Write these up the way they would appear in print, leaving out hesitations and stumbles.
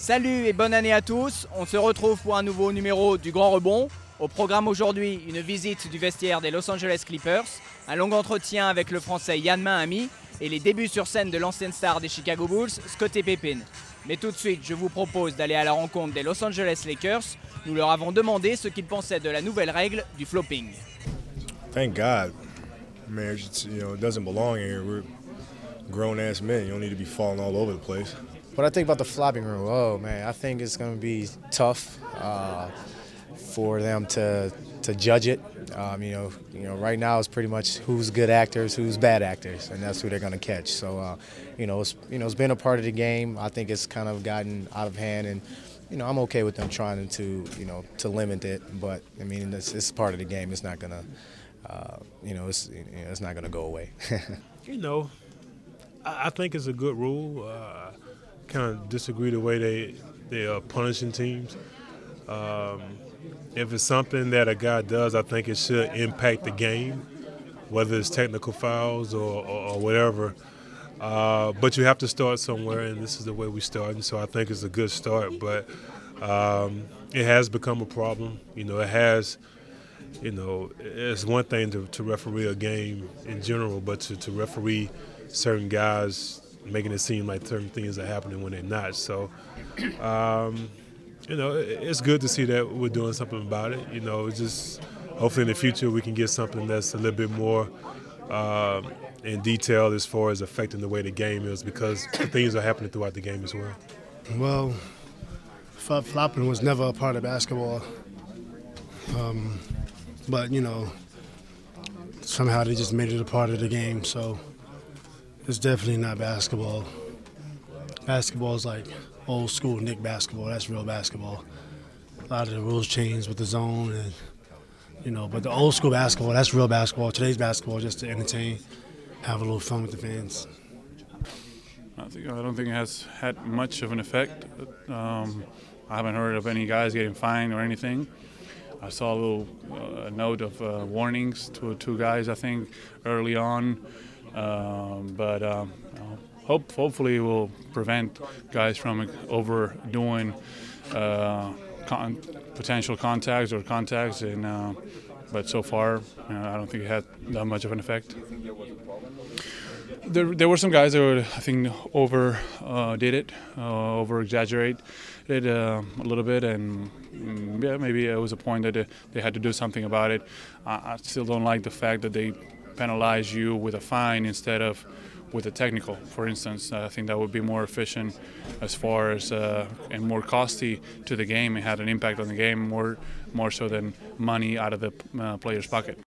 Salut et bonne année à tous, on se retrouve pour un nouveau numéro du Grand Rebond. Au programme aujourd'hui, une visite du vestiaire des Los Angeles Clippers, un long entretien avec le français Ian Mahinmi et les débuts sur scène de l'ancienne star des Chicago Bulls, Scottie Pippen. Mais tout de suite, je vous propose d'aller à la rencontre des Los Angeles Lakers. Nous leur avons demandé ce qu'ils pensaient de la nouvelle règle du flopping. Thank God. Man, it doesn't belong here. We're grown-ass men. You don't need to be falling all over the place. What I think about the flopping rule, oh man, I think it's going to be tough for them to judge it. Right now it's pretty much who's good actors, who's bad actors, and that's who they're going to catch. So, it's been a part of the game. I think it's kind of gotten out of hand, and I'm okay with them trying to limit it. But I mean, it's part of the game. It's not going to, it's not going to go away. I think it's a good rule. Kind of disagree the way they are punishing teams. If it's something that a guy does, I think it should impact the game, whether it's technical fouls or whatever. But you have to start somewhere, and this is the way we start. And so I think it's a good start. But it has become a problem. It's one thing to referee a game in general, but to referee certain guys, making it seem like certain things are happening when they're not. So, it's good to see that we're doing something about it. Just hopefully in the future we can get something that's a little bit more in detail as far as affecting the way the game is, because things are happening throughout the game as well. Well, flopping was never a part of basketball. But, somehow they just made it a part of the game, so it's definitely not basketball. Basketball is like old school Knick basketball. That's real basketball. A lot of the rules changed with the zone, and but the old school basketball, that's real basketball. Today's basketball just to entertain, have a little fun with the fans. I don't think it has had much of an effect. I haven't heard of any guys getting fined or anything. I saw a little note of warnings to two guys, I think, early on. But hopefully it will prevent guys from overdoing potential contacts. But so far, I don't think it had that much of an effect. There were some guys that were, I think, over-exaggerated it a little bit, and maybe it was a point that they had to do something about it. I still don't like the fact that they penalize you with a fine instead of with a technical, for instance. I think that would be more efficient as far as and more costly to the game. It had an impact on the game more so than money out of the player's pocket.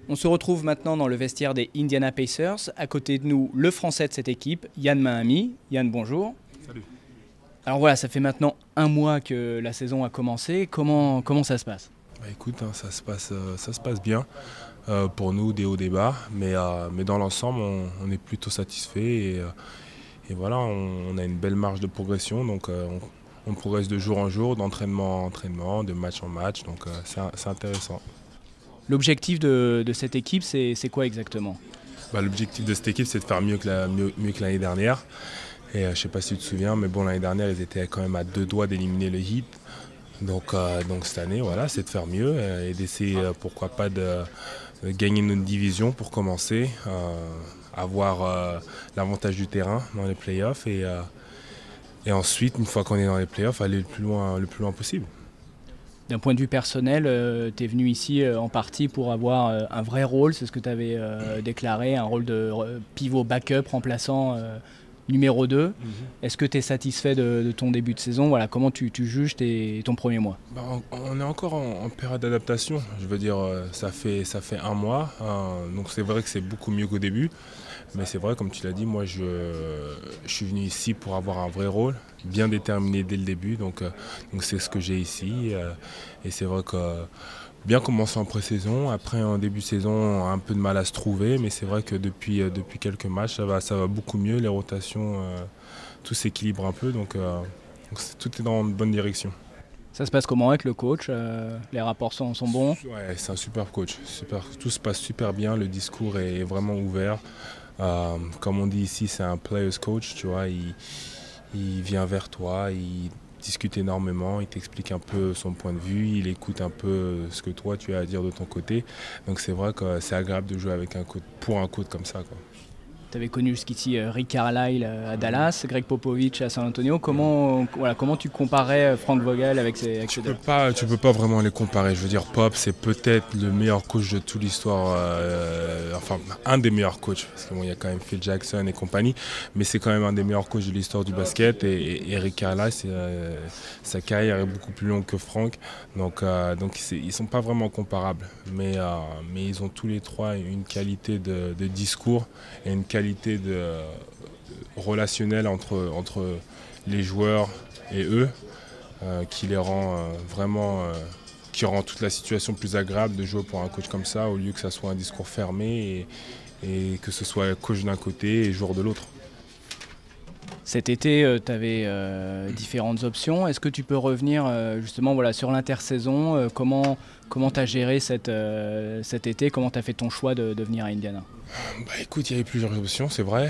On se retrouve maintenant dans le vestiaire des Indiana Pacers. À côté de nous, le français de cette équipe, Ian Mahinmi. Ian, bonjour. Salut. Alors voilà, ça fait maintenant un mois que la saison a commencé. Comment ça se passe ? Écoute, ça se passe bien pour nous, des hauts, des bas. Mais dans l'ensemble, on est plutôt satisfait. Et voilà, on a une belle marge de progression. Donc on progresse de jour en jour, d'entraînement en entraînement, de match en match. Donc c'est intéressant. L'objectif de cette équipe, c'est quoi exactement ? L'objectif de cette équipe, c'est de faire mieux que l'année dernière. Et je ne sais pas si tu te souviens, mais bon, l'année dernière, ils étaient quand même à 2 doigts d'éliminer le Heat. Donc cette année, voilà, c'est de faire mieux et d'essayer, pourquoi pas, de gagner notre division pour commencer, avoir l'avantage du terrain dans les playoffs et ensuite, une fois qu'on est dans les playoffs, aller le plus loin possible. D'un point de vue personnel, tu es venu ici en partie pour avoir un vrai rôle, c'est ce que tu avais déclaré, un rôle de pivot backup remplaçant numéro 2. Est-ce que tu es satisfait de ton début de saison ? Voilà, comment tu juges ton premier mois ? On est encore en période d'adaptation. Je veux dire, ça fait un mois, donc c'est vrai que c'est beaucoup mieux qu'au début. Mais c'est vrai, comme tu l'as dit, moi je suis venu ici pour avoir un vrai rôle, bien déterminé dès le début. Donc c'est ce que j'ai ici. Et c'est vrai que bien commencé en pré-saison, après en début de saison, un peu de mal à se trouver. Mais c'est vrai que depuis quelques matchs, ça va beaucoup mieux. Les rotations, tout s'équilibre un peu. Donc tout est dans une bonne direction. Ça se passe comment avec le coach ? Les rapports sont bons ? Ouais, c'est un super coach. Tout se passe super bien. Le discours est vraiment ouvert. Comme on dit ici, c'est un player's coach, tu vois. Il vient vers toi, discute énormément, il t'explique un peu son point de vue, il écoute un peu ce que toi tu as à dire de ton côté. Donc c'est vrai que c'est agréable de jouer avec un coach, pour un coach comme ça, quoi. Tu avais connu jusqu'ici Rick Carlisle à Dallas, Greg Popovich à San Antonio. Comment tu comparais Frank Vogel avec ces deux? Tu peux pas vraiment les comparer. Je veux dire, Pop, c'est peut-être le meilleur coach de toute l'histoire, enfin un des meilleurs coachs, parce qu'il y a quand même Phil Jackson et compagnie, mais c'est quand même un des meilleurs coachs de l'histoire du basket. Et Rick Carlisle, sa carrière est beaucoup plus longue que Frank, donc ils sont pas vraiment comparables. Mais ils ont tous les trois une qualité de discours et une qualité relationnelle entre les joueurs et eux qui les rend qui rend toute la situation plus agréable de jouer pour un coach comme ça, au lieu que ça soit un discours fermé et que ce soit coach d'un côté et joueur de l'autre. Cet été, tu avais différentes options. Est-ce que tu peux revenir justement sur l'intersaison? Comment tu as géré cet été? Comment tu as fait ton choix de venir à Indiana? Écoute, il y avait plusieurs options, c'est vrai.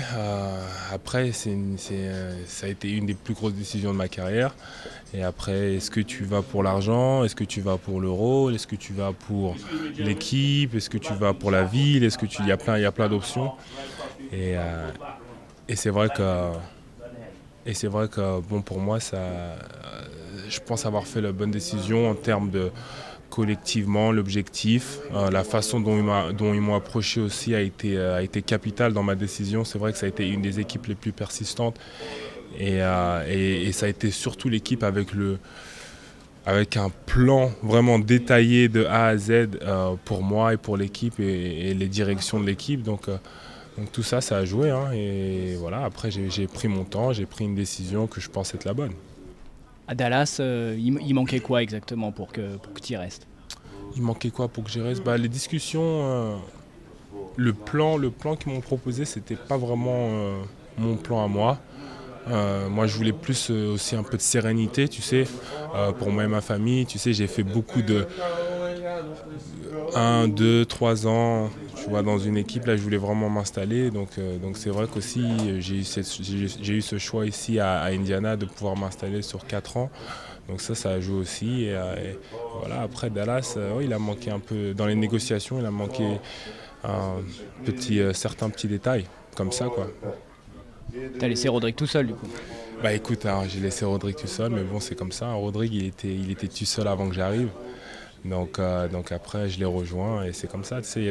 Après, ça a été une des plus grosses décisions de ma carrière. Et après, est-ce que tu vas pour l'argent? Est-ce que tu vas pour le rôle? Est-ce que tu vas pour l'équipe? Est-ce que tu vas pour la ville? Il y a plein d'options. Et c'est vrai que bon, pour moi, je pense avoir fait la bonne décision en termes de collectivement, l'objectif, la façon dont ils m'ont approché aussi a été capitale dans ma décision. C'est vrai que ça a été une des équipes les plus persistantes et ça a été surtout l'équipe avec un plan vraiment détaillé de A à Z pour moi et pour l'équipe et les directions de l'équipe. Donc tout ça, ça a joué. Et voilà, après j'ai pris mon temps, j'ai pris une décision que je pense être la bonne. À Dallas, il manquait quoi exactement pour que tu y restes? Il manquait quoi pour que j'y reste? Les discussions, le plan qu'ils m'ont proposé, c'était pas vraiment mon plan à moi. Moi, je voulais plus aussi un peu de sérénité, tu sais, pour moi et ma famille. Tu sais, j'ai fait beaucoup de 1, 2, 3 ans, tu vois, dans une équipe. Là, je voulais vraiment m'installer. Donc c'est vrai qu'aussi, j'ai eu ce choix ici à Indiana de pouvoir m'installer sur 4 ans. Donc ça a joué aussi. Et voilà, après Dallas, il a manqué un peu, dans les négociations, il a manqué certains petits détails, comme ça, quoi. T'as laissé Rodrigue tout seul, du coup? Écoute, j'ai laissé Rodrigue tout seul, mais bon, c'est comme ça. Rodrigue, il était tout seul avant que j'arrive. Donc après, je l'ai rejoint et c'est comme ça. Tu sais, il y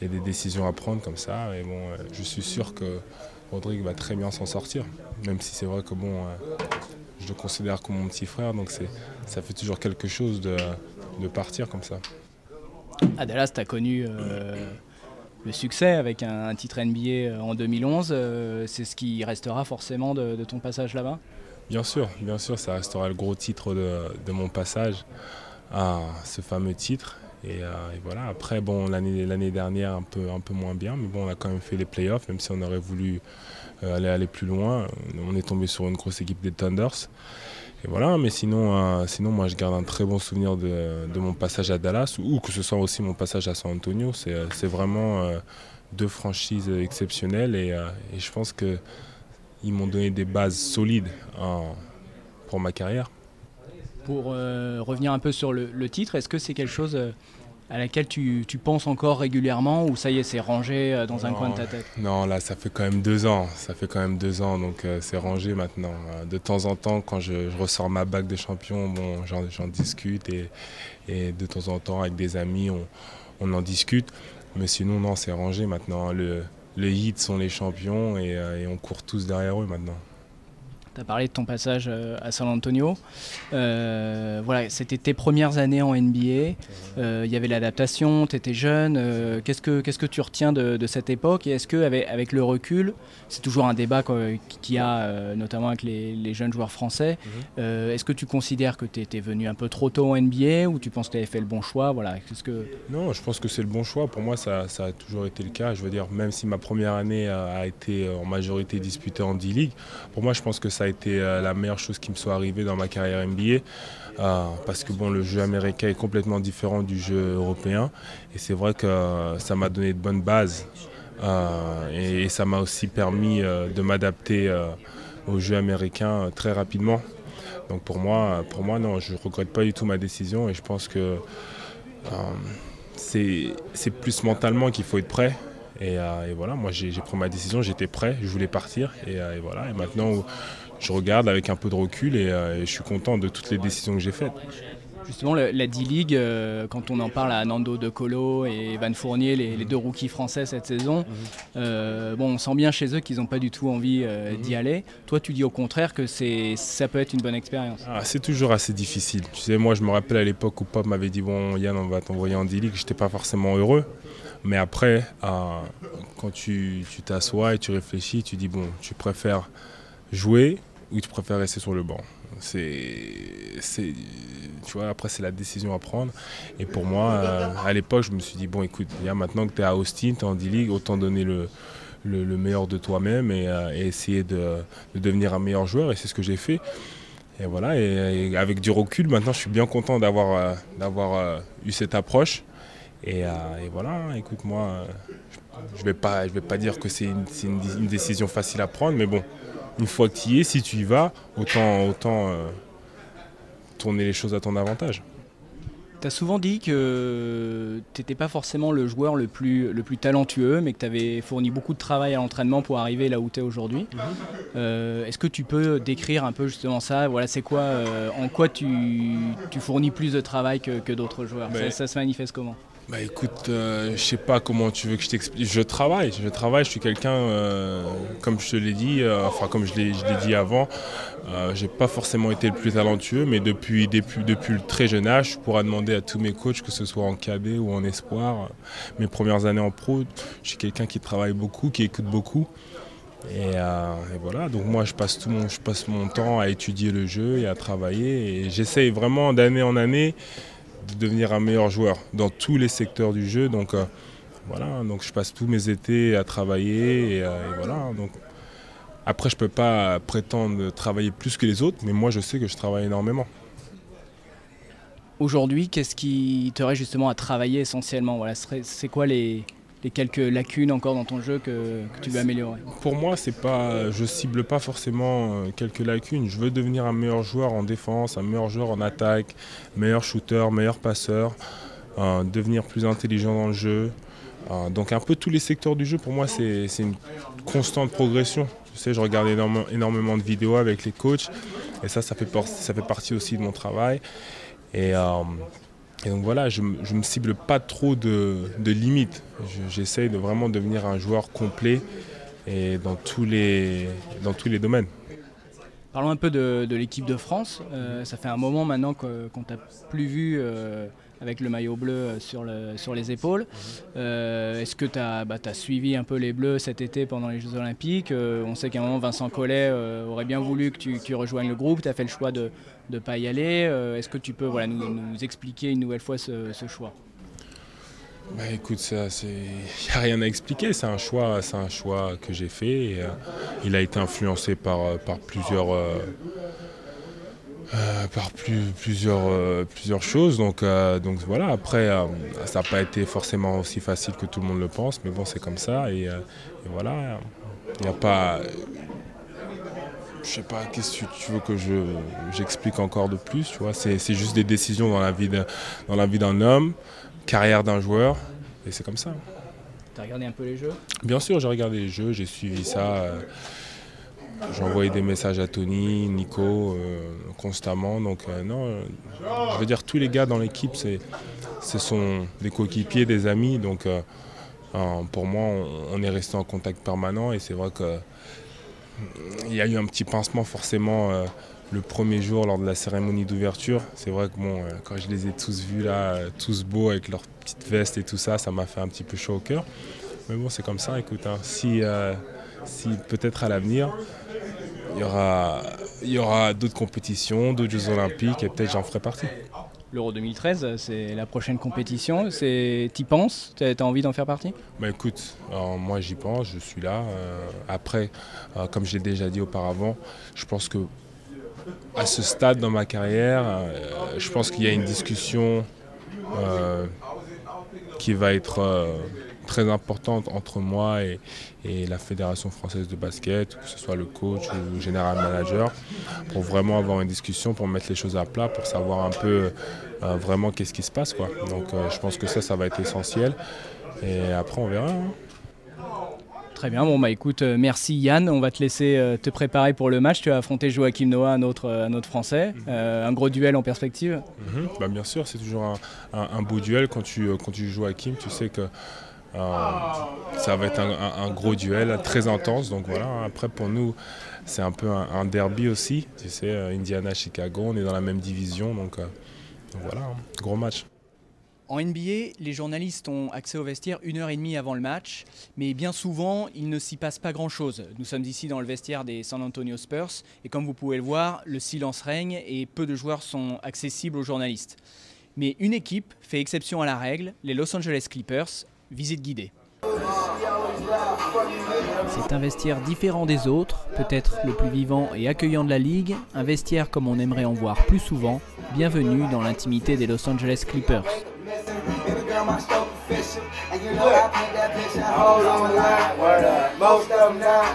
a des décisions à prendre comme ça. Et bon, je suis sûr que Rodrigue va très bien s'en sortir. Même si c'est vrai que bon, je le considère comme mon petit frère. Donc ça fait toujours quelque chose de partir comme ça. À Dallas, tu as connu le succès avec un titre NBA en 2011. C'est ce qui restera forcément de ton passage là-bas? Bien sûr, ça restera le gros titre de mon passage à ce fameux titre. Et voilà, après, bon, l'année dernière, un peu moins bien, mais bon, on a quand même fait les playoffs, même si on aurait voulu aller plus loin. On est tombé sur une grosse équipe des Thunders. Et voilà, mais sinon, moi, je garde un très bon souvenir de mon passage à Dallas, ou que ce soit aussi mon passage à San Antonio. C'est vraiment deux franchises exceptionnelles et je pense qu'ils m'ont donné des bases solides pour ma carrière. Pour revenir un peu sur le titre, est-ce que c'est quelque chose à laquelle tu penses encore régulièrement ou ça y est, c'est rangé dans un coin de ta tête? Non, là, ça fait quand même 2 ans. Donc c'est rangé maintenant. De temps en temps, quand je ressors ma bague de champion, bon, j'en discute et de temps en temps, avec des amis, on en discute. Mais sinon, non, c'est rangé maintenant. Les Heat sont les champions et on court tous derrière eux maintenant. Tu as parlé de ton passage à San Antonio. Voilà, c'était tes premières années en NBA. Il y avait l'adaptation, tu étais jeune. Qu'est-ce que tu retiens de cette époque? Et est-ce qu'avec le recul, c'est toujours un débat qu'il y a notamment avec les jeunes joueurs français, est-ce que tu considères que tu étais venu un peu trop tôt en NBA ou tu penses que tu avais fait le bon choix? Voilà, Non, je pense que c'est le bon choix. Pour moi, ça a toujours été le cas. Je veux dire, même si ma première année a été en majorité disputée en D-League, pour moi, je pense que ça a été la meilleure chose qui me soit arrivée dans ma carrière NBA parce que bon, le jeu américain est complètement différent du jeu européen et c'est vrai que ça m'a donné de bonnes bases et ça m'a aussi permis de m'adapter au jeu américain très rapidement. Donc pour moi non, je ne regrette pas du tout ma décision et je pense que c'est plus mentalement qu'il faut être prêt. Et voilà, moi j'ai pris ma décision, j'étais prêt, je voulais partir et voilà. Et maintenant je regarde avec un peu de recul et je suis content de toutes les décisions que j'ai faites. Justement, la D-League, quand on en parle à Nando De Colo et Van Fournier, les deux rookies français cette saison, on sent bien chez eux qu'ils n'ont pas du tout envie d'y aller. Toi, tu dis au contraire que ça peut être une bonne expérience. C'est toujours assez difficile. Tu sais, moi, je me rappelle à l'époque où Pop m'avait dit « Bon, Yann, on va t'envoyer en D-League », je n'étais pas forcément heureux. Mais après, quand tu t'assois et tu réfléchis, tu dis « Bon, tu préfères jouer ou tu préfères rester sur le banc ?» Tu vois, après c'est la décision à prendre et pour moi à l'époque je me suis dit bon écoute, maintenant que tu es à Austin, tu es en D-League, autant donner le meilleur de toi-même et essayer de devenir un meilleur joueur et c'est ce que j'ai fait et voilà et avec du recul maintenant je suis bien content d'avoir eu cette approche et voilà, écoute moi je vais pas dire que c'est une décision facile à prendre mais bon, une fois que tu y es, si tu y vas, autant tourner les choses à ton avantage. Tu as souvent dit que tu n'étais pas forcément le joueur le plus talentueux, mais que tu avais fourni beaucoup de travail à l'entraînement pour arriver là où tu es aujourd'hui. Est-ce que tu peux décrire un peu justement ça? Voilà, c'est quoi, en quoi tu fournis plus de travail que d'autres joueurs? Ça se manifeste comment? Écoute, je sais pas comment tu veux que je t'explique. Je travaille, je suis quelqu'un, comme je te l'ai dit, comme je l'ai dit avant, j'ai pas forcément été le plus talentueux, mais depuis le très jeune âge, je pourrais demander à tous mes coachs, que ce soit en cadet ou en espoir, mes premières années en pro, je suis quelqu'un qui travaille beaucoup, qui écoute beaucoup. Et voilà, donc moi je passe mon temps à étudier le jeu et à travailler, et j'essaye vraiment d'année en année de devenir un meilleur joueur dans tous les secteurs du jeu. Donc voilà, donc je passe tous mes étés à travailler et voilà. Donc après je peux pas prétendre travailler plus que les autres, mais moi je sais que je travaille énormément. Aujourd'hui, qu'est-ce qui t'aurait justement à travailler essentiellement? Voilà, c'est quoi les quelques lacunes encore dans ton jeu que tu veux améliorer? Pour moi, je cible pas forcément quelques lacunes. Je veux devenir un meilleur joueur en défense, un meilleur joueur en attaque, meilleur shooter, meilleur passeur, devenir plus intelligent dans le jeu. Donc un peu tous les secteurs du jeu, pour moi, c'est une constante progression. Tu sais, je regarde énormément de vidéos avec les coachs et ça fait partie aussi de mon travail. Et donc voilà, je ne me cible pas trop de limites. J'essaye de vraiment devenir un joueur complet et dans tous les domaines. Parlons un peu de l'équipe de France. Ça fait un moment maintenant qu'on t'a plus vu avec le maillot bleu sur les épaules. Est-ce que tu as suivi un peu les Bleus cet été pendant les Jeux Olympiques? On sait qu'à un moment, Vincent Collet aurait bien voulu que tu rejoignes le groupe. Tu as fait le choix de ne pas y aller. Est-ce que tu peux nous expliquer une nouvelle fois ce choix? Écoute, il n'y a rien à expliquer. C'est un choix que j'ai fait. Et, il a été influencé par plusieurs choses. Donc voilà, après, ça n'a pas été forcément aussi facile que tout le monde le pense, mais bon, c'est comme ça. Et voilà, il n'y a pas... Je sais pas, qu'est-ce que tu veux que j'explique encore de plus, tu vois. C'est juste des décisions dans la vie d'un homme, carrière d'un joueur, et c'est comme ça. Tu as regardé un peu les jeux? Bien sûr, j'ai regardé les jeux, j'ai suivi ça. J'ai envoyé des messages à Tony, Nico, constamment. Donc non, je veux dire, tous les gars dans l'équipe, ce sont des coéquipiers, des amis. Donc pour moi, on est resté en contact permanent, et c'est vrai que il y a eu un petit pincement forcément le premier jour lors de la cérémonie d'ouverture. C'est vrai que quand je les ai tous vus là, tous beaux avec leurs petites vestes et tout ça, ça m'a fait un petit peu chaud au cœur. Mais bon, c'est comme ça, écoute, hein. Si peut-être à l'avenir, il y aura d'autres compétitions, d'autres Jeux Olympiques, et peut-être j'en ferai partie. L'Euro 2013, c'est la prochaine compétition. T'y penses? T'as envie d'en faire partie? Écoute, moi j'y pense, je suis là. Après, comme je l'ai déjà dit auparavant, je pense que à ce stade dans ma carrière, je pense qu'il y a une discussion qui va être très importante entre moi et la Fédération française de basket, que ce soit le coach ou le général manager, pour vraiment avoir une discussion, pour mettre les choses à plat, pour savoir un peu vraiment qu'est-ce qui se passe, quoi. Donc je pense que ça va être essentiel. Et après, on verra. Hein. Très bien, bon bah écoute, merci Yann, on va te laisser te préparer pour le match. Tu vas affronter Joachim Noah, un autre Français, un gros duel en perspective. Bah, bien sûr, c'est toujours un beau duel quand tu joues à Kim, tu sais que ça va être un gros duel très intense. Donc voilà, après pour nous, c'est un peu un derby aussi, tu sais, Indiana-Chicago, on est dans la même division, donc voilà, gros match. En NBA, les journalistes ont accès au vestiaire 1h30 avant le match, mais bien souvent, il ne s'y passe pas grand-chose. Nous sommes ici dans le vestiaire des San Antonio Spurs, et comme vous pouvez le voir, le silence règne et peu de joueurs sont accessibles aux journalistes. Mais une équipe fait exception à la règle, les Los Angeles Clippers, visite guidée. C'est un vestiaire différent des autres, peut-être le plus vivant et accueillant de la ligue, un vestiaire comme on aimerait en voir plus souvent. Bienvenue dans l'intimité des Los Angeles Clippers.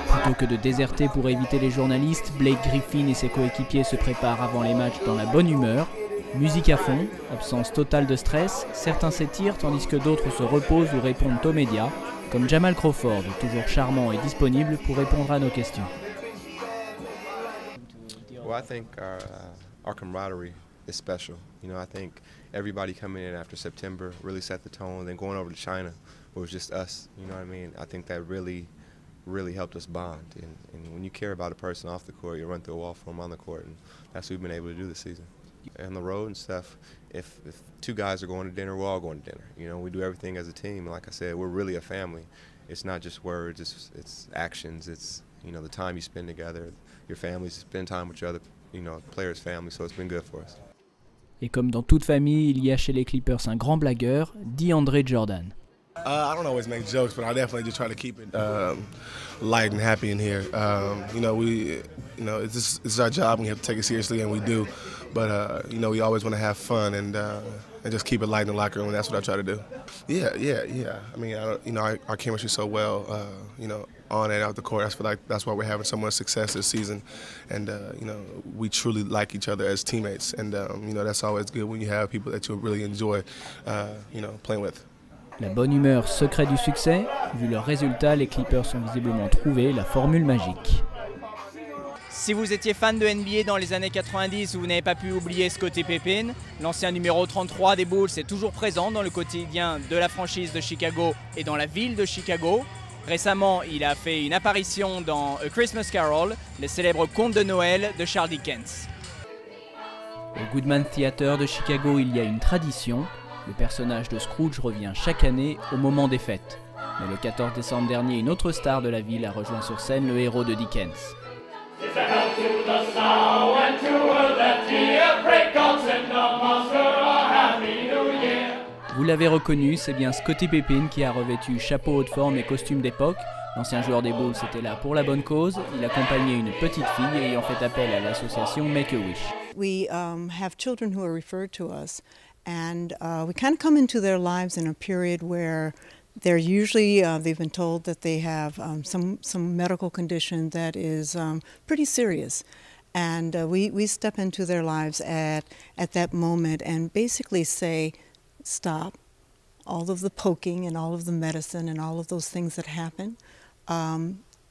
Plutôt que de déserter pour éviter les journalistes, Blake Griffin et ses coéquipiers se préparent avant les matchs dans la bonne humeur. Musique à fond, absence totale de stress, certains s'étirent tandis que d'autres se reposent ou répondent aux médias, comme Jamal Crawford, toujours charmant et disponible pour répondre à nos questions. Well, I think our camaraderie is special. You know, I think everybody coming in after September really set the tone. Then going over to China, where it was just us. You know what I mean? I think that really helped us bond. And when you care about a person off the court, you run through a wall for them on the court, and that's what we've been able to do this season. On the road and stuff, if two guys are going to dinner, we're all going to dinner. You know, we do everything as a team. And like I said, we're really a family. It's not just words, it's actions. It's, you know, the time you spend together, your families spend time with your other, you know, players' families. So it's been good for us. Et comme dans toute famille, il y a chez les Clippers un grand blagueur, DeAndre Jordan. I don't always make jokes, but I definitely just try to keep it light and happy in here. You know, it's our job. We have to take it seriously, and we do. But you know, we always want to have fun and just keep it light in the locker room. And that's what I try to do. Yeah. I mean, you know, our chemistry so well. You know, on and out the court. I feel like that's why we're having so much success this season. And you know, we truly like each other as teammates. And you know, that's always good when you have people that you really enjoy, you know, playing with. La bonne humeur, secret du succès. Vu leurs résultats, les Clippers ont visiblement trouvé la formule magique. Si vous étiez fan de NBA dans les années 90, vous n'avez pas pu oublier Scottie Pippen. L'ancien numéro 33 des Bulls est toujours présent dans le quotidien de la franchise de Chicago et dans la ville de Chicago. Récemment, il a fait une apparition dans A Christmas Carol, le célèbre conte de Noël de Charles Dickens. Au Goodman Theater de Chicago, il y a une tradition. Le personnage de Scrooge revient chaque année au moment des fêtes. Mais le 14 décembre dernier, une autre star de la ville a rejoint sur scène le héros de Dickens. Vous l'avez reconnu, c'est bien Scottie Pippen qui a revêtu chapeau haut de forme et costume d'époque. L'ancien joueur des Bulls était là pour la bonne cause. Il accompagnait une petite fille ayant fait appel à l'association Make-A-Wish. We have children who are referred to us. And we kind of come into their lives in a period where they're usually, they've been told that they have some medical condition that is pretty serious. And we step into their lives at that moment and basically say, stop all of the poking and all of the medicine and all of those things that happen.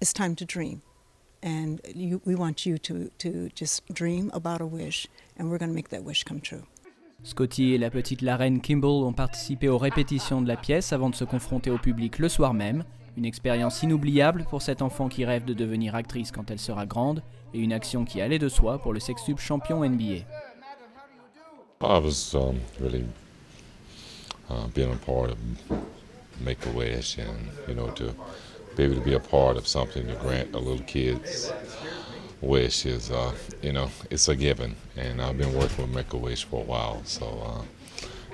It's time to dream. And we want you to just dream about a wish, and we're going to make that wish come true. Scottie et la petite Laraine Kimball ont participé aux répétitions de la pièce avant de se confronter au public le soir même. Une expérience inoubliable pour cette enfant qui rêve de devenir actrice quand elle sera grande et une action qui allait de soi pour le sextuple champion NBA. I was really being a part of Make-A-Wish and, you know, to be able to be a part of something to grant a little kid's wish is, you know, it's a given, and I've been working with Make-A-Wish for a while, so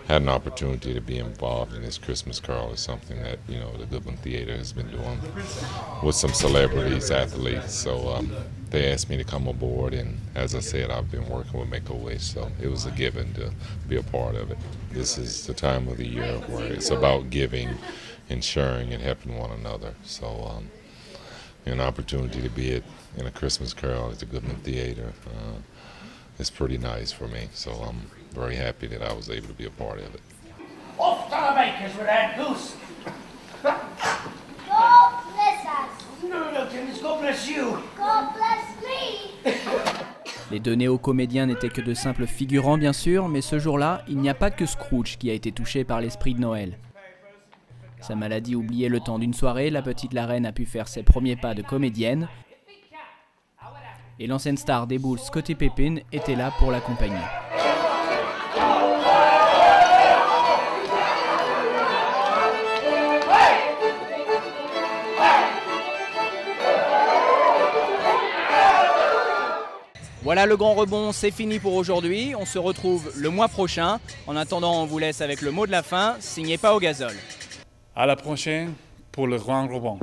had an opportunity to be involved in this Christmas Carol is something that, you know, the Goodman Theater has been doing with some celebrities, athletes, so they asked me to come aboard, and as I said, I've been working with Make-A-Wish, so it was a given to be a part of it. This is the time of the year where it's about giving and sharing and helping one another. So an opportunity to be in a Christmas Carol at the Goodman Theater is pretty nice for me. So I'm very happy that I was able to be a part of it. Off to the bakers with that goose. God bless us. No, Dennis, God bless you. God bless me. Les deux néo-comédiens n'étaient que de simples figurants bien sûr, mais ce jour-là, il n'y a pas que Scrooge qui a été touché par l'esprit de Noël. Sa maladie oubliée le temps d'une soirée, la petite la reine a pu faire ses premiers pas de comédienne. Et l'ancienne star des boules, Scottie Pippen, était là pour l'accompagner. Voilà, le grand rebond, c'est fini pour aujourd'hui. On se retrouve le mois prochain. En attendant, on vous laisse avec le mot de la fin, signé Pao Gasol. À la prochaine pour le grand rebond.